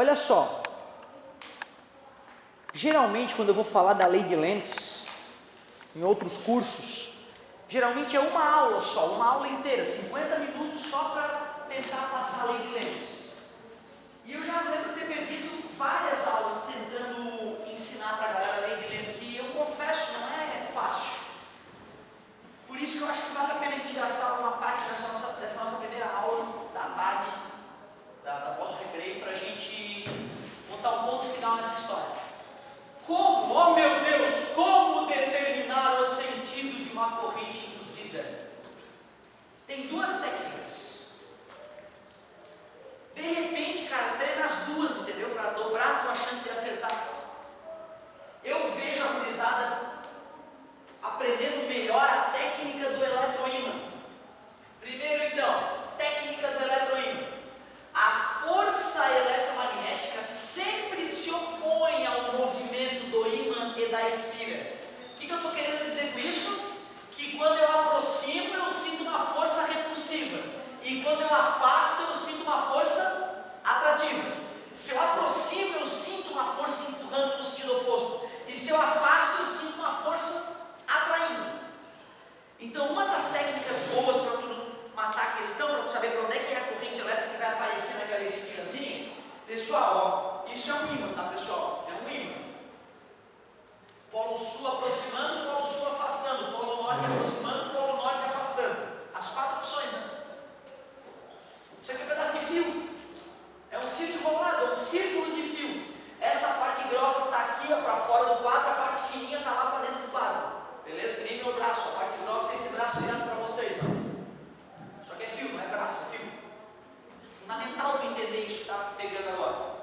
Olha só, geralmente quando eu vou falar da lei de Lenz, em outros cursos, geralmente é uma aula só, uma aula inteira, 50 minutos só para tentar passar a lei de Lenz. E eu já lembro de ter perdido várias aulas tentando ensinar para a galera a lei de Lenz, e eu confesso, não é fácil. Por isso que eu acho que vale a pena a gente gastar uma parte dessa nossa primeira aula da tarde, da pós-recreio, para a gente botar um ponto final nessa história. Como, oh meu Deus, como determinar o sentido de uma corrente induzida? Tem duas técnicas. De repente, cara, treina as duas, entendeu? Para dobrar a tua chance de acertar. Eu vejo a gurizada aprendendo melhor a técnica do eletroímã. Primeiro, então, técnica do eletroímã. A força eletromagnética sempre se opõe ao movimento do ímã e da espira. O que eu estou querendo dizer com isso? Que quando eu aproximo, eu sinto uma força repulsiva. E quando eu afasto, eu sinto uma força atrativa. Se eu aproximo, eu sinto uma força empurrando no sentido oposto. E se eu afasto, eu sinto uma força atraindo. Então, uma das técnicas boas para tu matar a questão, para tu saber para onde é que é a corrente elétrica que vai aparecer naquela espirazinha, pessoal, ó, isso é um ímã, tá, pessoal? É um ímã. Polo sul aproximando, polo sul afastando, polo norte aproximando, polo norte afastando. As quatro opções, né? Isso aqui é um pedaço de fio. É um fio enrolado, é um círculo de fio. Essa parte grossa está aqui, ó, para fora do quadro, a parte fininha está lá para dentro do quadro. Beleza? Que nem meu braço, a parte grossa é esse braço virado para vocês, ó. Só que é fio, não é braço, é fio. Fundamental tu entender isso que está pegando agora.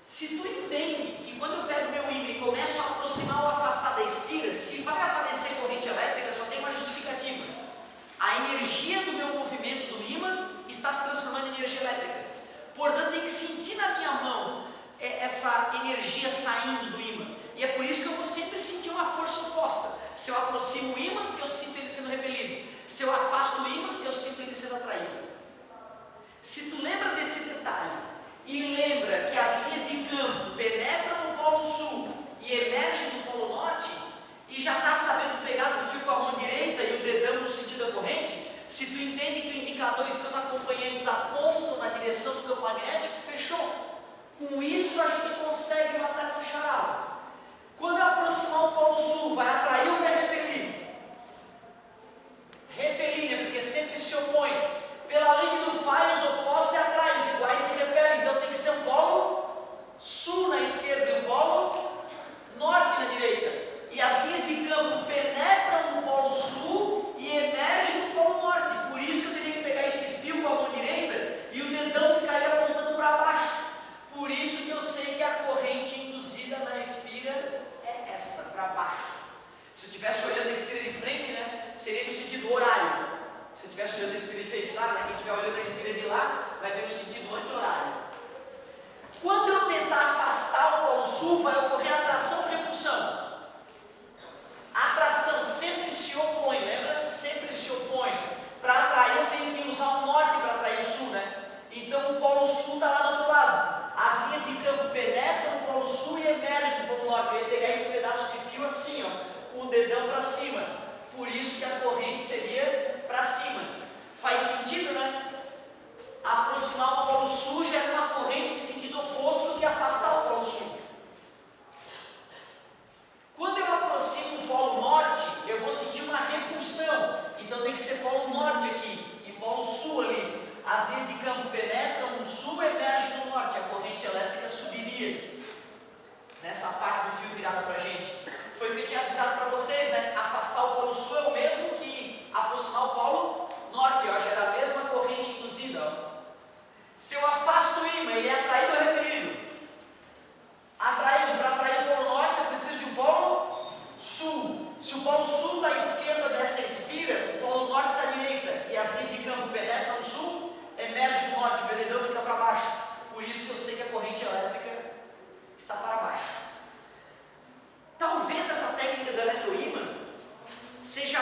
Se tu entende que quando eu pego meu ímã e começo a aproximar ou afastar da espira, se vai aparecer corrente elétrica, só tem uma justificativa. A energia do meu movimento do ímã está se transformando em energia elétrica. Portanto, tem que sentir na minha mão essa energia saindo do ímã. E é por isso que eu vou sempre sentir uma força oposta. Se eu aproximo o ímã, eu sinto ele sendo repelido. Se eu afasto o ímã, eu sinto ele sendo atraído. Se tu lembra desse detalhe e lembra que as linhas de campo penetram no polo sul e emergem no polo norte, e já está sabendo pegar no fio com a mão direita e o dedão no sentido da corrente, se tu entende que o indicador e seus acompanhantes apontam na direção do campo magnético, fechou. Com isso a gente consegue matar essa charada. Quando eu aproximar o polo sul, vai atrair ou vai repelir? Repelir, né? Porque sempre se opõe. Pela lei do Fai, os opostos se atraem, os iguais se repelem. Então tem que ser um polo sul na esquerda e um polo norte na direita. E as linhas de campo penetram no polo sul e emergem no polo norte. Por isso que eu teria que pegar esse fio com a mão direita e o dedão ficaria apontando para baixo. Por isso que eu sei que a corrente induzida na espira é esta, para baixo. Se eu estivesse olhando a espira de frente, né, seria no sentido horário. Se eu estivesse olhando a espira de frente de lá, né, quem estiver olhando a espira de lá, vai ver o sentido anti-horário. Quando eu tentar afastar o polo sul, vai ocorrer atração ou repulsão. A atração sempre se opõe, lembra? Sempre se opõe. Para atrair, eu tenho que usar o norte para atrair o sul, né? Então o polo sul está lá do outro lado. As linhas de campo penetram no polo sul e emergem no polo norte. Eu ia pegar esse pedaço de fio assim, ó, com o dedão para cima. Por isso que a corrente seria para cima. Faz sentido, né? Aproximar o polo sul gera uma corrente de sentido oposto do que afastar o polo sul. Quando eu aproximo o polo norte, eu vou sentir uma repulsão. Então tem que ser polo norte aqui e polo sul ali. As linhas de campo penetram no sul e emergem no norte. A corrente elétrica subiria nessa parte do fio virada para a gente. Foi o que eu tinha avisado para vocês, né? Afastar o polo sul é o mesmo que aproximar o polo norte. Ó, gera a mesma corrente induzida. Ó. Se eu afasto o ímã, ele é atraído ou repelido? Atraído. Para atrair o polo norte, eu preciso de um polo sul. Se o polo sul está à esquerda dessa espira, o polo norte está à direita. E as linhas de campo penetram no sul, emerge do norte, o dedão fica para baixo. Por isso que eu sei que a corrente elétrica está para baixo. Talvez essa técnica do eletroímã seja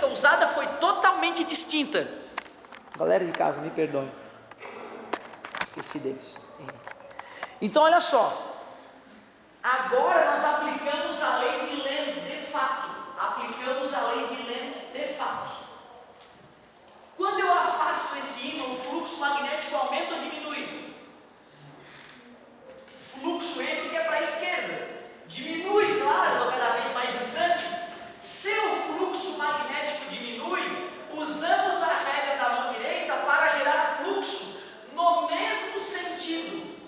usada foi totalmente distinta. Galera de casa, me perdoem. Esqueci deles. Então olha só. Agora nós aplicamos a lei de Lenz de fato. Aplicamos a lei de Lenz de fato. Quando eu afasto esse ímã, o fluxo magnético aumenta ou diminui? Fluxo esse que é para a esquerda. Diminui, claro, estou cada vez mais distante. Se o fluxo magnético diminui, usamos a regra da mão direita para gerar fluxo no mesmo sentido.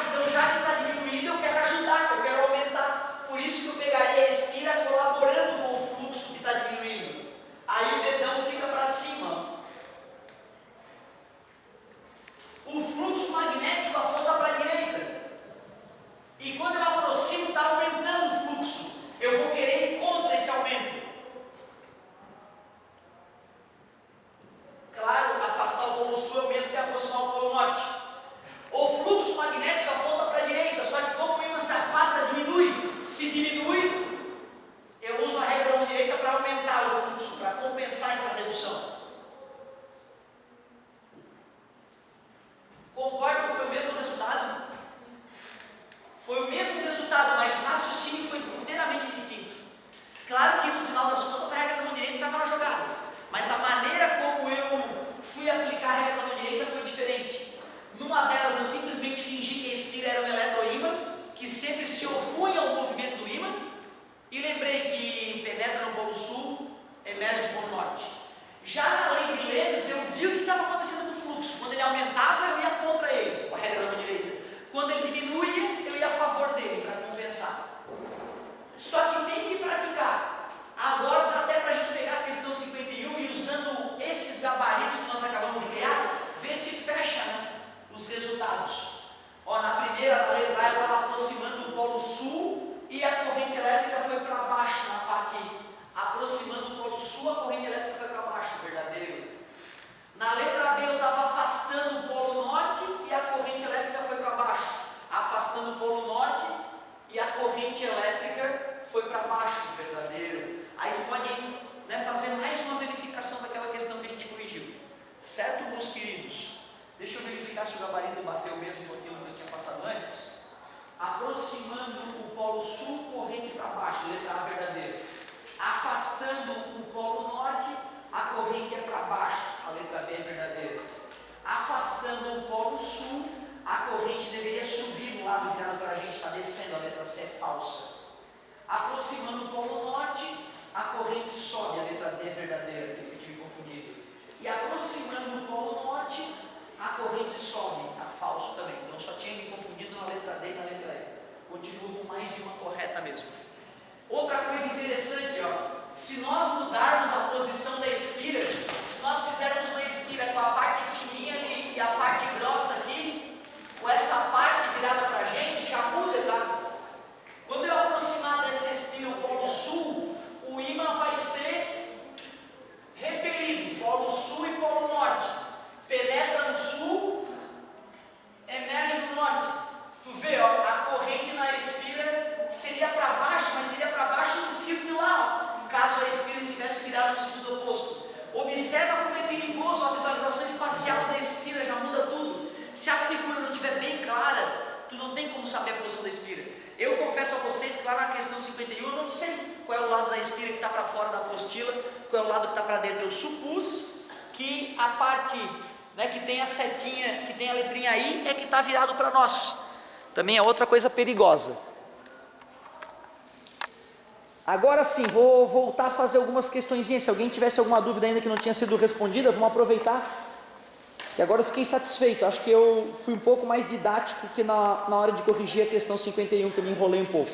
Então já que está diminuindo, eu quero ajudar, eu quero aumentar. Por isso que eu pegaria a espira colaborando com o fluxo que está diminuindo. Aí o dedão fica para cima. O fluxo magnético aponta para a direita. E quando eu aproximo, está aumentando o fluxo. Eu vou querer ir contra esse aumento. Claro, afastar o polo sul é o mesmo que aproximar o polo norte. O fluxo magnético aponta para a direita, só que como o ímã se afasta, diminui. Se diminui, eu uso a regra da mão direita para aumentar o fluxo, para compensar essa redução. Concordam que foi o mesmo resultado? Foi o mesmo resultado, mas o raciocínio foi inteiramente distinto. Claro que no final das contas a regra da mão direita estava na jogada, mas a maneira como eu fui aplicar a regra da mão direita foi diferente. Numa delas eu simplesmente fingi que a espira era um eletroímã, que sempre se opunha ao movimento do ímã, e lembrei que penetra no polo sul, emerge no polo norte. Já na lei de Lenz eu vi o que estava acontecendo com o fluxo. Quando ele aumentava, eu ia contra ele, com a regra da mão direita. Quando ele diminuía, eu ia a favor dele, para compensar. Só que tem que praticar. Agora dá até para a gente pegar a questão 51 e usando esses gabaritos que nós acabamos de criar, ver se fecha, né, os resultados. Na primeira, na letra A, eu estava aproximando o polo sul e a corrente elétrica foi para baixo, na parte aproximando o polo sul, a corrente elétrica foi para baixo, verdadeiro. Na letra B eu estava afastando o polo norte e a corrente elétrica foi para baixo. Afastando o polo norte e a corrente elétrica foi para baixo, verdadeiro. Aí tu pode, né, fazer mais uma verificação daquela questão que a gente corrigiu. Certo, meus queridos? Deixa eu verificar se o gabarito bateu mesmo com aquilo que eu tinha passado antes. Aproximando o polo sul, corrente para baixo, letra A, verdadeiro. Afastando o polo norte, a corrente é para baixo, a letra B é verdadeira. Afastando o polo sul, a corrente deveria subir no lado virado para a gente, está descendo, a letra C é falsa. Aproximando o polo norte, a corrente sobe, a letra D é verdadeira, que eu tive confundido. E aproximando o polo norte, a corrente sobe, está falso também. Então só tinha me confundido na letra D e na letra E. Continuo com mais de uma correta mesmo. Outra coisa interessante, se nós mudarmos a posição da espira, se nós fizermos uma espira com a parte fininha ali e a parte grossa aqui, com essa parte virada para a gente, já muda, tá? Quando eu aproximar dessa espira o polo sul, o ímã vai ser repelido, polo sul e polo norte. Penetra no sul, emerge no norte. Tu vê, a corrente na espira seria para baixo, mas seria para baixo no fio de lá, caso a espira estivesse virada no sentido oposto. Observa como é perigoso a visualização espacial da espira, já muda tudo. Se a figura não estiver bem clara, tu não tem como saber a posição da espira. Eu confesso a vocês que lá na questão 51 eu não sei qual é o lado da espira que está para fora da apostila, qual é o lado que está para dentro. Eu supus que a parte, né, que tem a setinha, que tem a letrinha I, é que está virado para nós. Também é outra coisa perigosa. Agora sim, vou voltar a fazer algumas questõezinhas. Se alguém tivesse alguma dúvida ainda que não tinha sido respondida, vamos aproveitar. Que agora eu fiquei satisfeito. Acho que eu fui um pouco mais didático que na hora de corrigir a questão 51, que eu me enrolei um pouco.